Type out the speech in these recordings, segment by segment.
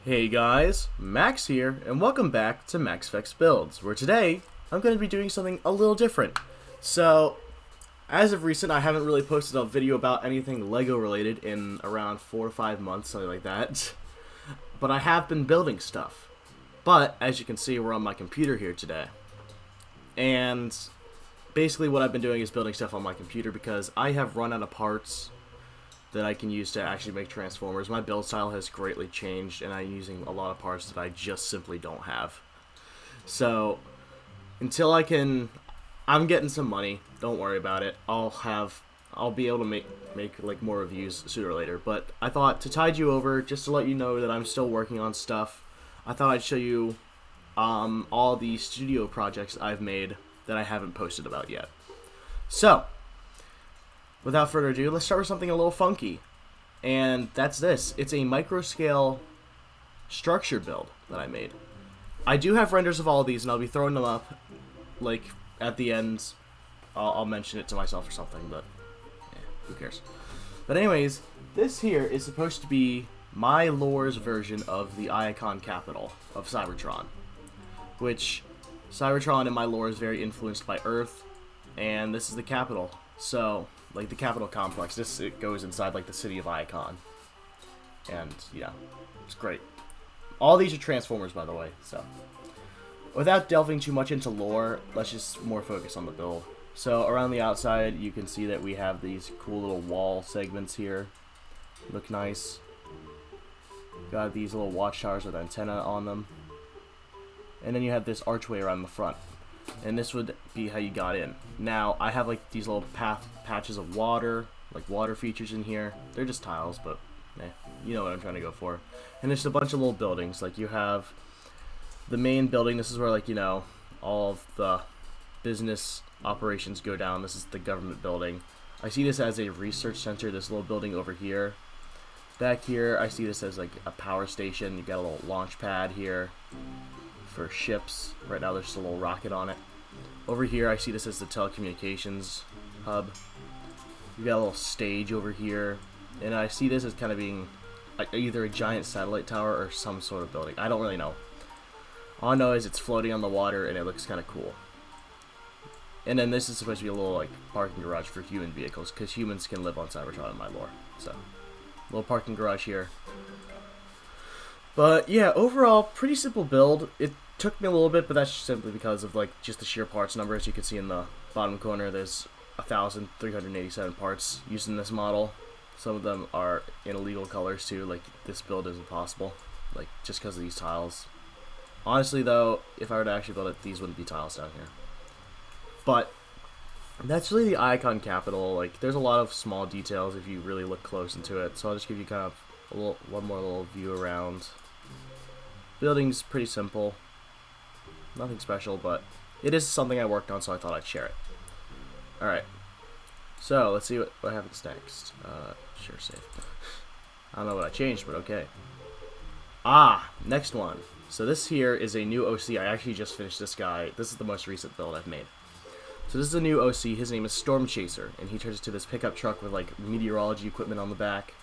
Hey guys, Max here, and welcome back to MaxFX Builds, where today I'm going to be doing something a little different. So, as of recent, I haven't really posted a video about anything LEGO related in around 4 or 5 months, something like that. But I have been building stuff. But, as you can see, we're on my computer here today. And basically what I've been doing is building stuff on my computer because I have run out of parts that I can use to actually make transformers. My build style has greatly changed, and I'm using a lot of parts that I just simply don't have. So, until I'm getting some money. Don't worry about it. I'll be able to make like more reviews sooner or later. But I thought to tide you over, just to let you know that I'm still working on stuff. I thought I'd show you all the studio projects I've made that I haven't posted about yet. So, without further ado, let's start with something a little funky. And that's this. It's a micro-scale structure build that I made. I do have renders of all of these, and I'll be throwing them up, like, at the end. I'll mention it to myself or something, but yeah, who cares. But anyways, this here is supposed to be my lore's version of the Icon capital of Cybertron. Which, Cybertron in my lore is very influenced by Earth, and this is the capital. So, like the Capitol complex, it goes inside like the city of Icon, and yeah, it's great. All these are Transformers, by the way. So, without delving too much into lore, let's just more focus on the build. So around the outside, you can see that we have these cool little wall segments here. Look nice. Got these little watchtowers with antenna on them, and then you have this archway around the front. And this would be how you got in. Now, I have like these little patches of water, like water features in here. They're just tiles, but you know what I'm trying to go for. And there's a bunch of little buildings. Like you have the main building. This is where, like, you know, all of the business operations go down. This is the government building. I see this as a research center, this little building over here. Back here, I see this as like a power station. You got a little launch pad here for ships. Right now there's just a little rocket on it. Over here I see this as the telecommunications hub. You got a little stage over here, and I see this as kind of being either a giant satellite tower or some sort of building. I don't really know. All I know is it's floating on the water and it looks kind of cool. And then this is supposed to be a little like parking garage for human vehicles, because humans can live on Cybertron in my lore. So, little parking garage here. But yeah, overall, pretty simple build. It took me a little bit, but that's simply because of like just the sheer parts number. As you can see in the bottom corner, there's 1,387 parts used in this model. Some of them are in illegal colors too. Like, this build is impossible, like, just because of these tiles. Honestly though, if I were to actually build it, these wouldn't be tiles down here. But that's really the Icon capital. Like, there's a lot of small details if you really look close into it. So I'll just give you kind of one more little view around. Building's pretty simple. Nothing special, but it is something I worked on, so I thought I'd share it. Alright. So, let's see what happens next. Sure, save. I don't know what I changed, but okay. Next one. So this here is a new OC. I actually just finished this guy. This is the most recent build I've made. So this is a new OC. His name is Storm Chaser, and he turns into this pickup truck with like meteorology equipment on the back.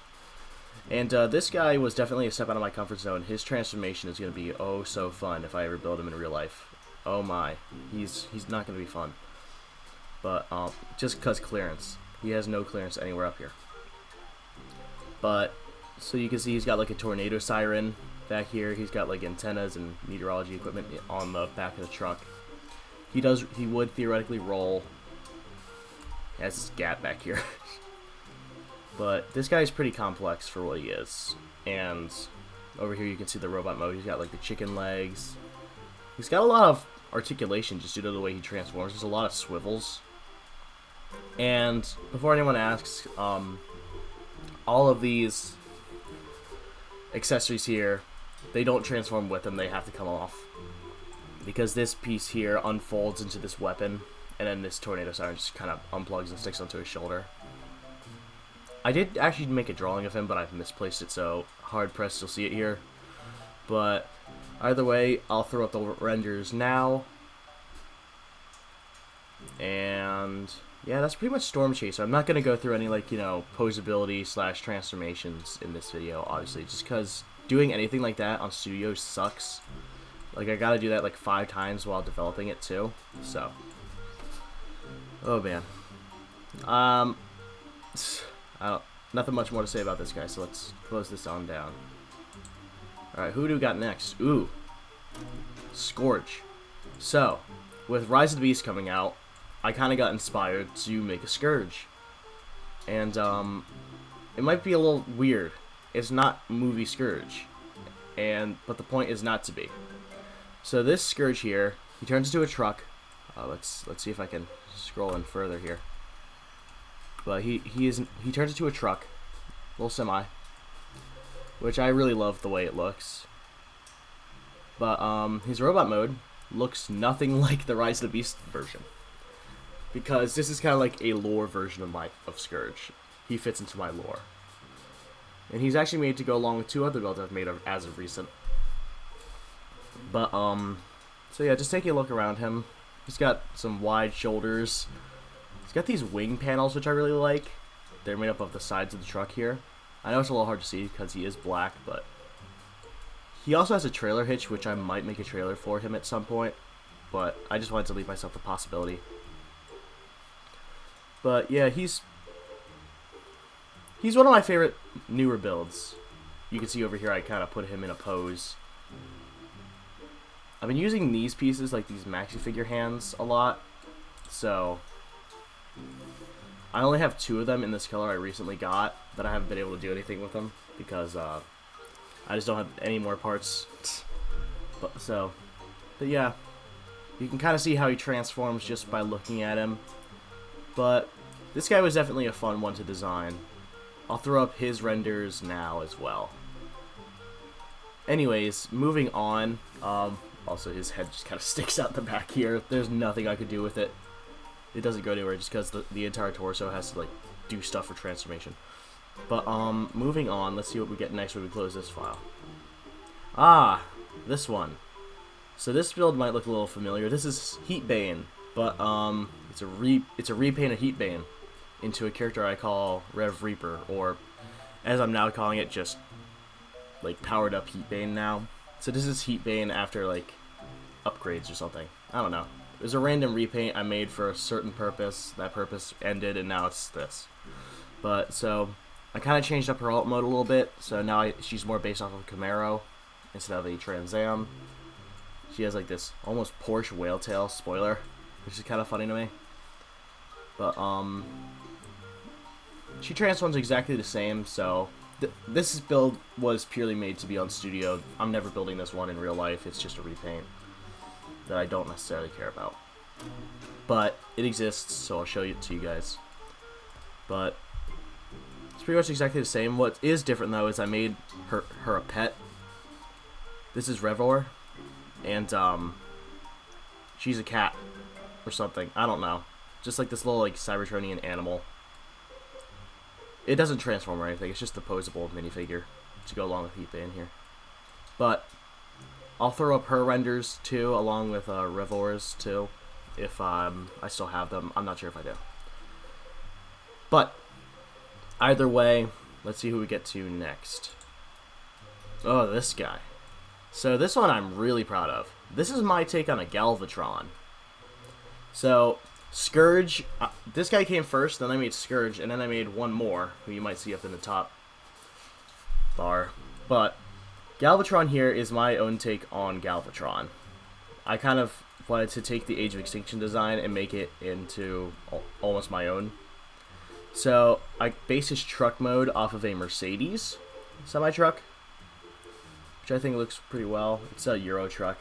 And this guy was definitely a step out of my comfort zone. His transformation is going to be oh so fun if I ever build him in real life. Oh my, he's not going to be fun. But just because clearance, he has no clearance anywhere up here. But so you can see he's got like a tornado siren back here. He's got like antennas and meteorology equipment on the back of the truck. He would theoretically roll. He has this gap back here. But this guy is pretty complex for what he is. And over here you can see the robot mode. He's got like the chicken legs. He's got a lot of articulation just due to the way he transforms. There's a lot of swivels. And before anyone asks, all of these accessories here, they don't transform with him. They have to come off. Because this piece here unfolds into this weapon, and then this tornado siren just kind of unplugs and sticks onto his shoulder. I did actually make a drawing of him, but I've misplaced it, so hard-pressed you'll see it here. But either way, I'll throw up the renders now. And yeah, that's pretty much Storm Chaser. I'm not going to go through any, like, you know, posability / transformations in this video, obviously, just because doing anything like that on Studio sucks. Like, I gotta do that like 5 times while developing it too. So, oh man. I don't, nothing much more to say about this guy. So let's close this on down. All right, who do we got next? Ooh, Scourge. So, with Rise of the Beast coming out, I kind of got inspired to make a Scourge. And, it might be a little weird. It's not movie Scourge. But the point is not to be. So this Scourge here, he turns into a truck. Let's see if I can scroll in further here. But he turns into a truck, little semi, which I really love the way it looks. But his robot mode looks nothing like the Rise of the Beast version, because this is kind of like a lore version of Scourge. He fits into my lore, and he's actually made to go along with 2 other builds I've made as of recent. But so yeah, just taking a look around him. He's got some wide shoulders. He's got these wing panels, which I really like. They're made up of the sides of the truck here. I know it's a little hard to see because he is black, but he also has a trailer hitch, which I might make a trailer for him at some point. But I just wanted to leave myself the possibility. But yeah, he's one of my favorite newer builds. You can see over here I kind of put him in a pose. I've been using these pieces, like these maxi figure hands, a lot. So I only have 2 of them in this color I recently got, but I haven't been able to do anything with them because I just don't have any more parts. But yeah, you can kind of see how he transforms just by looking at him. But this guy was definitely a fun one to design. I'll throw up his renders now as well. Anyways, moving on. Also, his head just kind of sticks out the back here. There's nothing I could do with it. It doesn't go anywhere just because the entire torso has to like do stuff for transformation. But moving on, let's see what we get next when we close this file. Ah, this one. So this build might look a little familiar. This is Heatbane, but it's a repaint of Heatbane into a character I call Rev Reaper, or as I'm now calling it, just like powered up Heatbane now. So this is Heatbane after like upgrades or something. I don't know. It was a random repaint I made for a certain purpose. That purpose ended, and now it's this. But so I kind of changed up her alt mode a little bit. So now she's more based off of Camaro instead of a Trans Am. She has like this almost Porsche whale tail spoiler, which is kind of funny to me. But she transforms exactly the same. So this build was purely made to be on Studio. I'm never building this one in real life. It's just a repaint that I don't necessarily care about. But it exists, so I'll show it to you guys. But it's pretty much exactly the same. What is different though is I made her a pet. This is Revor, and she's a cat or something. I don't know. Just like this little like Cybertronian animal. It doesn't transform or anything. It's just a posable minifigure to go along with Heatbane here. But I'll throw up her renders too, along with Revor's too, if I still have them. I'm not sure if I do. But either way, let's see who we get to next. Oh, this guy. So this one I'm really proud of. This is my take on a Galvatron. So Scourge, this guy came first, then I made Scourge, and then I made one more, who you might see up in the top bar. But Galvatron here is my own take on Galvatron. I kind of wanted to take the Age of Extinction design and make it into almost my own. So I based his truck mode off of a Mercedes semi-truck, which I think looks pretty well. It's a Euro truck.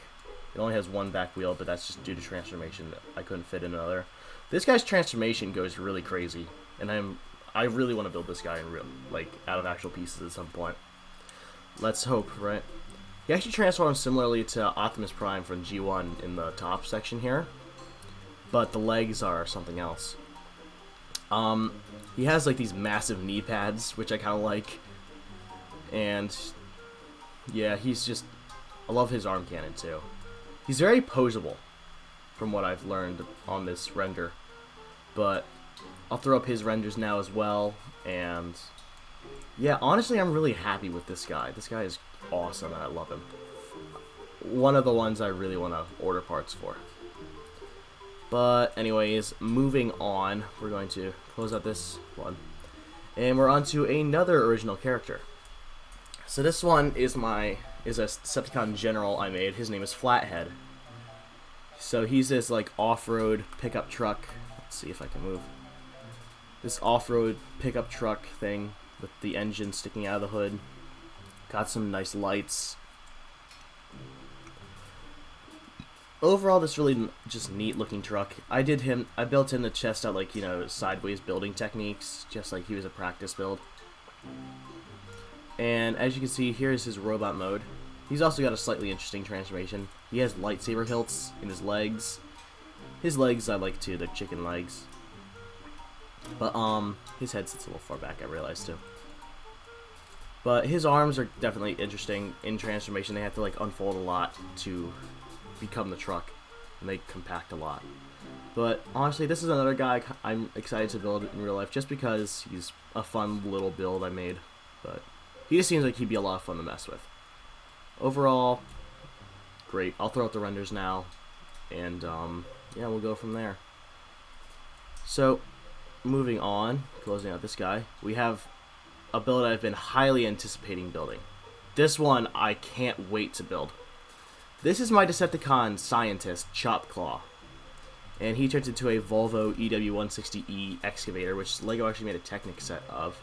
It only has one back wheel, but that's just due to transformation. I couldn't fit in another. This guy's transformation goes really crazy, and I really want to build this guy in real, like out of actual pieces at some point. Let's hope, right? He actually transforms similarly to Optimus Prime from G1 in the top section here, but the legs are something else. He has like these massive knee pads, which I kind of like, and yeah, he's just, I love his arm cannon too. He's very posable, from what I've learned on this render, but I'll throw up his renders now as well. And yeah, honestly, I'm really happy with this guy. This guy is awesome, and I love him. One of the ones I really want to order parts for. But anyways, moving on, we're going to close out this one. And we're on to another original character. So this one is a Decepticon general I made. His name is Flathead. So he's this like off-road pickup truck. Let's see if I can move. This off-road pickup truck thing with the engine sticking out of the hood. Got some nice lights. Overall, this really just neat looking truck. I built in the chest out like, you know, sideways building techniques, just like he was a practice build. And as you can see, here's his robot mode. He's also got a slightly interesting transformation. He has lightsaber hilts in his legs. His legs I like too, they're chicken legs. But his head sits a little far back, I realized too. But his arms are definitely interesting in transformation. They have to like unfold a lot to become the truck, and they compact a lot. But honestly, this is another guy I'm excited to build in real life just because he's a fun little build I made. But he just seems like he'd be a lot of fun to mess with. Overall, great. I'll throw out the renders now, and yeah, we'll go from there. So, moving on, closing out this guy, we have a build I've been highly anticipating building. This one I can't wait to build. This is my Decepticon scientist, Chopclaw. And he turns into a Volvo EW160E excavator, which LEGO actually made a Technic set of.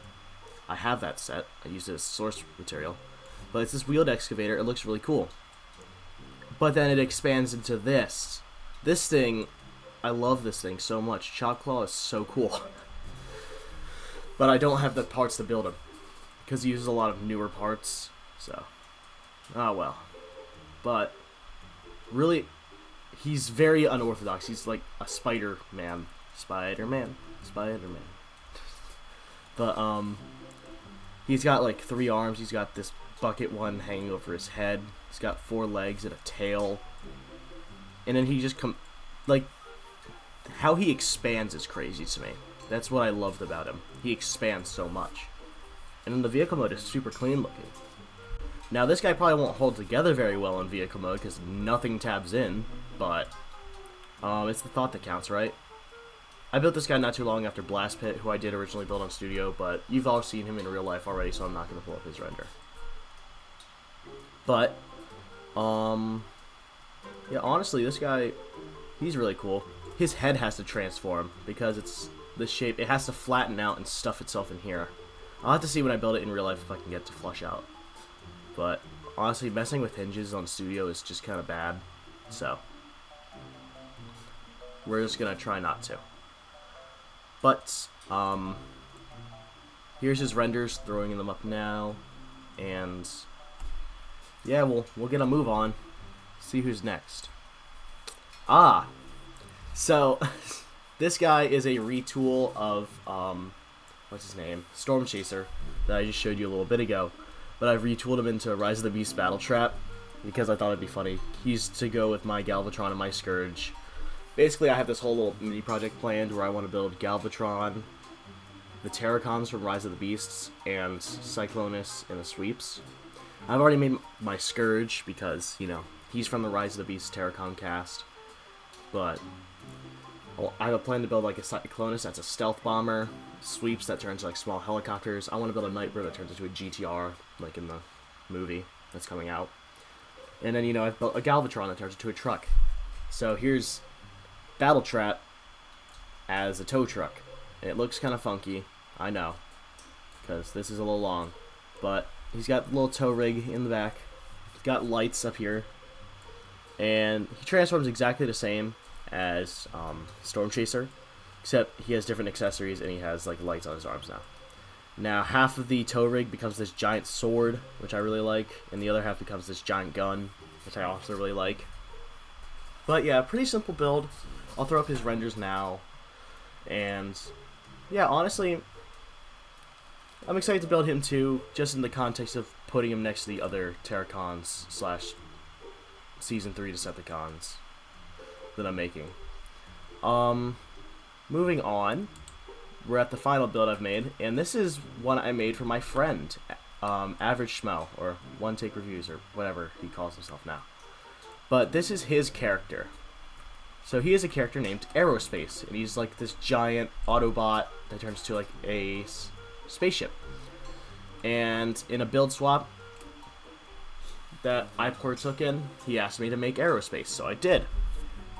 I have that set. I used it as source material. But it's this wheeled excavator. It looks really cool. But then it expands into this. This thing, I love this thing so much. Chopclaw is so cool. But I don't have the parts to build him, because he uses a lot of newer parts. So, oh well. But really, he's very unorthodox. He's like a Spider-Man. Spider-Man. Spider-Man. But, he's got like 3 arms. He's got this bucket one hanging over his head. He's got 4 legs and a tail. And then he just like, how he expands is crazy to me. That's what I loved about him. He expands so much. And then the vehicle mode is super clean looking. Now, this guy probably won't hold together very well in vehicle mode because nothing tabs in, but it's the thought that counts, right? I built this guy not too long after Blast Pit, who I did originally build on Studio, but you've all seen him in real life already, so I'm not going to pull up his render. But, yeah, honestly, this guy, he's really cool. His head has to transform because it's this shape. It has to flatten out and stuff itself in here. I'll have to see when I build it in real life if I can get it to flush out. But honestly, messing with hinges on Studio is just kind of bad. So we're just gonna try not to. But here's his renders, throwing them up now, and yeah, we'll get a move on. See who's next. So this guy is a retool of what's his name? Storm Chaser that I just showed you a little bit ago. But I've retooled him into Rise of the Beast Battle Trap because I thought it'd be funny. He's to go with my Galvatron and my Scourge. Basically, I have this whole little mini project planned where I want to build Galvatron, the Terracons from Rise of the Beasts, and Cyclonus and the Sweeps. I've already made my Scourge because, you know, he's from the Rise of the Beasts Terracon cast. But I have a plan to build like a Cyclonus that's a stealth bomber, Sweeps that turns like small helicopters. I want to build a Nightbird that turns into a GTR, like in the movie that's coming out. And then, you know, I've built a Galvatron that turns into a truck. So here's Battle Trap as a tow truck. And it looks kind of funky, I know, because this is a little long. But he's got a little tow rig in the back. He's got lights up here. And he transforms exactly the same as Storm Chaser, except he has different accessories and he has like lights on his arms now. Now half of the tow rig becomes this giant sword, which I really like, and the other half becomes this giant gun, which I also really like. But yeah, pretty simple build. I'll throw up his renders now, and yeah, honestly, I'm excited to build him too, just in the context of putting him next to the other Terracons / Season 3 Decepticons that I'm making. Moving on, we're at the final build I've made, and this is one I made for my friend, Average Schmo, or One Take Reviews, or whatever he calls himself now. But this is his character. So he is a character named Aerospace, and he's like this giant Autobot that turns to like a spaceship. And in a build swap that I partook in, he asked me to make Aerospace, so I did.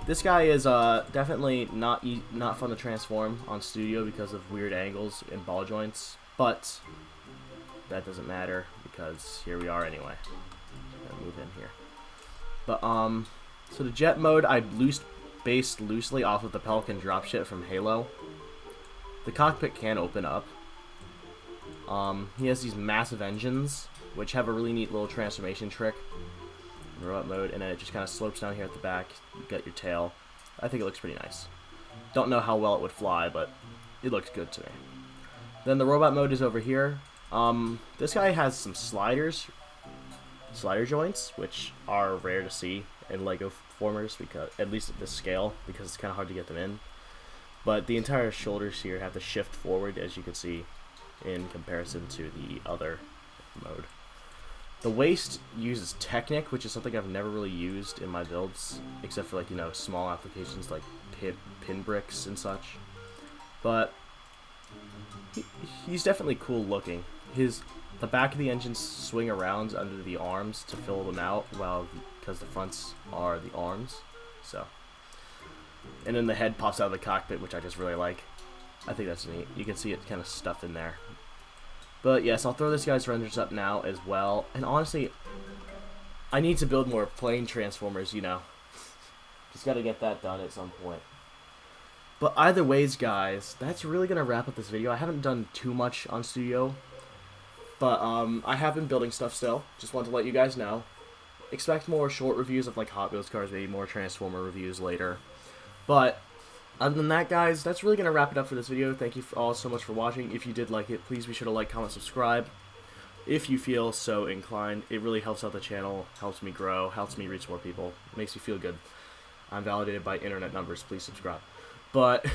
This guy is definitely not fun to transform on Studio because of weird angles and ball joints, but that doesn't matter because here we are anyway. Gotta move in here. But so the jet mode I based loosely off of the Pelican dropship from Halo. The cockpit can open up. He has these massive engines, which have a really neat little transformation trick. Robot mode, and then it just kind of slopes down here at the back. You got your tail. I think it looks pretty nice. Don't know how well it would fly, but it looks good to me. Then the robot mode is over here. This guy has some slider joints, which are rare to see in Lego formers, because at least at this scale, because it's kind of hard to get them in. But the entire shoulders here have to shift forward, as you can see, in comparison to the other mode. The waist uses Technic, which is something I've never really used in my builds, except for like, you know, small applications like pin bricks and such. But he's definitely cool looking. The back of the engines swing around under the arms to fill them out, because the fronts are the arms. So, and then the head pops out of the cockpit, which I just really like. I think that's neat. You can see it kind of stuffed in there. But yes, I'll throw this guy's renders up now as well. And honestly, I need to build more plane transformers, you know. Just gotta get that done at some point. But either ways, guys, that's really gonna wrap up this video. I haven't done too much on Studio, but I have been building stuff still. Just want to let you guys know. Expect more short reviews of like Hot Wheels cars, maybe more Transformer reviews later. But other than that, guys, that's really going to wrap it up for this video. Thank you all so much for watching. If you did like it, please be sure to like, comment, subscribe if you feel so inclined. It really helps out the channel, helps me grow, helps me reach more people. It makes me feel good. I'm validated by internet numbers. Please subscribe. But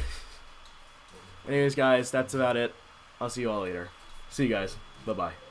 anyways, guys, that's about it. I'll see you all later. See you guys. Bye-bye.